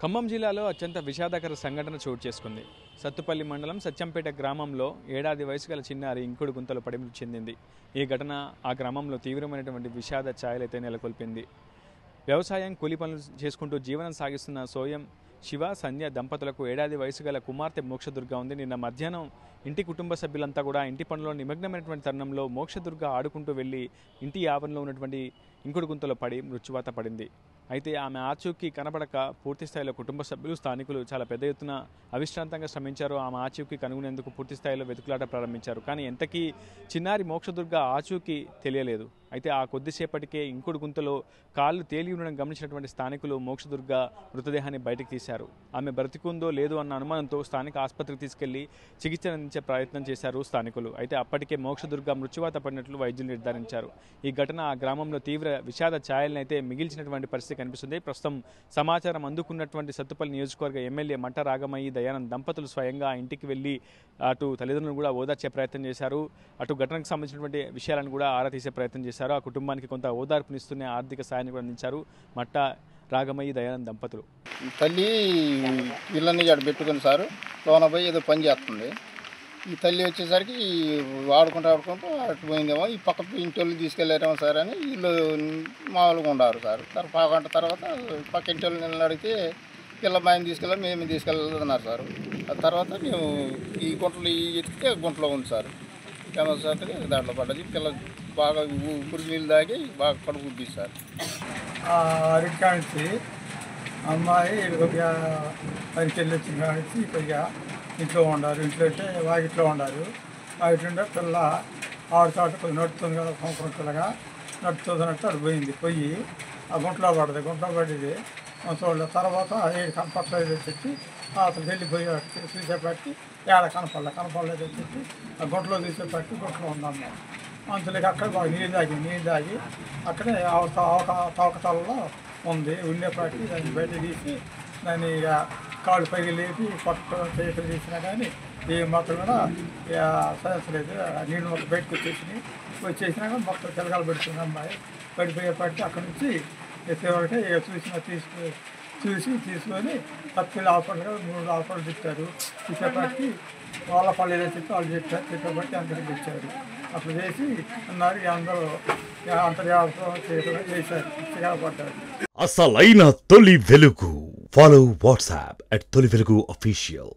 ఖమ్మం జిల్లాలో అత్యంత విషాదకర సంఘటన చోటు చేసుకుంది. సత్తుపల్లి మండలం సత్యంపేట గ్రామంలో ఏడాది వయసు గల చిన్నారి ఇంకుడు గుంతలో పడి మృతి చెందింది. ఈ ఘటన ఆ గ్రామంలో తీవ్రమైనటువంటి విషాద ఛాయలైతే నెలకొల్పింది. వ్యవసాయం, కూలి పనులు చేసుకుంటూ జీవనం సాగిస్తున్న సోయం, శివ, సంధ్య దంపతులకు ఏడాది వయసు గల కుమార్తె మోక్షదుర్గ ఉంది. నిన్న మధ్యాహ్నం ఇంటి కుటుంబ సభ్యులంతా కూడా ఇంటి పనుల్లో నిమగ్నమైనటువంటి తరుణంలో మోక్షదుర్గ ఆడుకుంటూ వెళ్ళి ఇంటి ఆవరణలో ఉన్నటువంటి ఇంకుడు గుంతలో పడి మృత్యువాత పడింది. అయితే ఆమె ఆచూకీ కనబడక పూర్తి స్థాయిలో కుటుంబ సభ్యులు, స్థానికులు చాలా పెద్ద ఎత్తున అవిశ్రాంతంగా శ్రమించారు. ఆమె ఆచూకీ కనుగొనేందుకు పూర్తి స్థాయిలో వెతుకులాట ప్రారంభించారు. కానీ ఎంతకీ చిన్నారి మోక్షదుర్గ ఆచూకీ తెలియలేదు. అయితే ఆ కొద్దిసేపటికే ఇంకుడు గుంతలో కాళ్ళు తేలి ఉండడం గమనించినటువంటి స్థానికులు మోక్షదుర్గ మృతదేహాన్ని బయటకు తీశారు. ఆమె బ్రతికుందో లేదో అన్న అనుమానంతో స్థానిక ఆసుపత్రికి తీసుకెళ్లి చికిత్స అందించే ప్రయత్నం చేశారు స్థానికులు. అయితే అప్పటికే మోక్షదుర్గ మృత్యువాత పడినట్లు వైద్యులు నిర్ధారించారు. ఈ ఘటన ఆ గ్రామంలో తీవ్ర విషాద ఛాయలను అయితే మిగిల్చినటువంటి పరిస్థితి కనిపిస్తుంది. ప్రస్తుతం సమాచారం అందుకున్నటువంటి సత్తుపల్లి నియోజకవర్గ ఎమ్మెల్యే మట్ట రాగమయ్యి దయానంద్ దంపతులు స్వయంగా ఇంటికి వెళ్లి అటు తల్లిదండ్రులను కూడా ఓదార్చే ప్రయత్నం చేశారు. అటు ఘటనకు సంబంధించినటువంటి విషయాలను కూడా ఆరా తీసే ప్రయత్నం చేశారు. ఆ కుటుంబానికి కొంత ఓదార్పునిస్తూనే ఆర్థిక సాయాన్ని కూడా అందించారు మట్ట రాగమయ్యి దయానంద్ దంపతులు. తల్లి పిల్లల్ని పెట్టుకుని సారు లోన పోయి ఏదో పని చేస్తుంది. ఈ తల్లి వచ్చేసరికి ఆడుకుంటూ అటు పోయిందేమో, ఈ పక్క ఇంటి వాళ్ళు తీసుకెళ్ళారేమో సార్ అని వీళ్ళు మామూలుగా ఉండారు సార్. పావుగంట తర్వాత పక్క ఇంటి వాళ్ళు అడిగితే పిల్ల మాయం తీసుకెళ్ళాలి, మేము తీసుకెళ్ళాలన్నారు సార్. ఆ తర్వాత మేము ఈ గుంటలు ఎత్తితే గుంటలో ఉంది సార్. ఏమోసరికి దాంట్లో పడ్డది. పిల్ల బాగా పురుగు నీళ్ళు తాగి బాగా కడుపు ఉద్ది సార్. అరికాంచి అమ్మాయి కొద్దిగా పనికి వెళ్ళి వచ్చిన కానించి కొద్దిగా ఇంట్లో ఉండారు. ఇంట్లో అంటే వాకిట్లో ఉండారు. వాకిట్లో పిల్ల ఆడుతాడు కొద్దిగా నడుస్తుంది కదా, కొంచెంగా నడుతున్నట్టు అటు పోయి ఆ గుంటలో పడ్డది. గుంటలో పడింది చూడలేదు. తర్వాత ఏడు కనపడలేదు చెప్పి అతను వెళ్ళిపోయి చూసేపట్టి ఏడ కనపడలేదు చెప్పి ఆ గుంటలో చూసేపట్టి గుంటలో ఉందమ్మా. అంతలోకి అక్కడ బాగా నీళ్ళు తాగి అక్కడే తవకతలలో ఉంది. ఉండేపాటి దాన్ని బయట తీసి దాన్ని కాళ్ళు పైకి లేపి పట్టు చేతులు తీసినా కానీ ఏ మాత్రం కూడా సహించలేదు. నీళ్ళు మొత్తం బయటకు వచ్చేసినా కానీ మొత్తం చిలకలు పెడుతుంది అమ్మాయి. పడిపోయేపాటి అక్కడి నుంచి ఎత్తేవాడికి తీసుకొని పత్తిళ్ళు హాస్పిటల్ 3 హాస్పిటల్ తిప్పారు. తిప్పేపాటికి వాళ్ళ పల్లెలో చెప్పి వాళ్ళు చెప్పేపాటి అందరికి తెచ్చారు. అట్లా చేసి అన్నారు. అందరూ అంతర్జాతీయ చేశారు, పడ్డారు. అసలైన తొలి వెలుగు. ఫాలో వాట్సాప్ @తొలి వెలుగు official.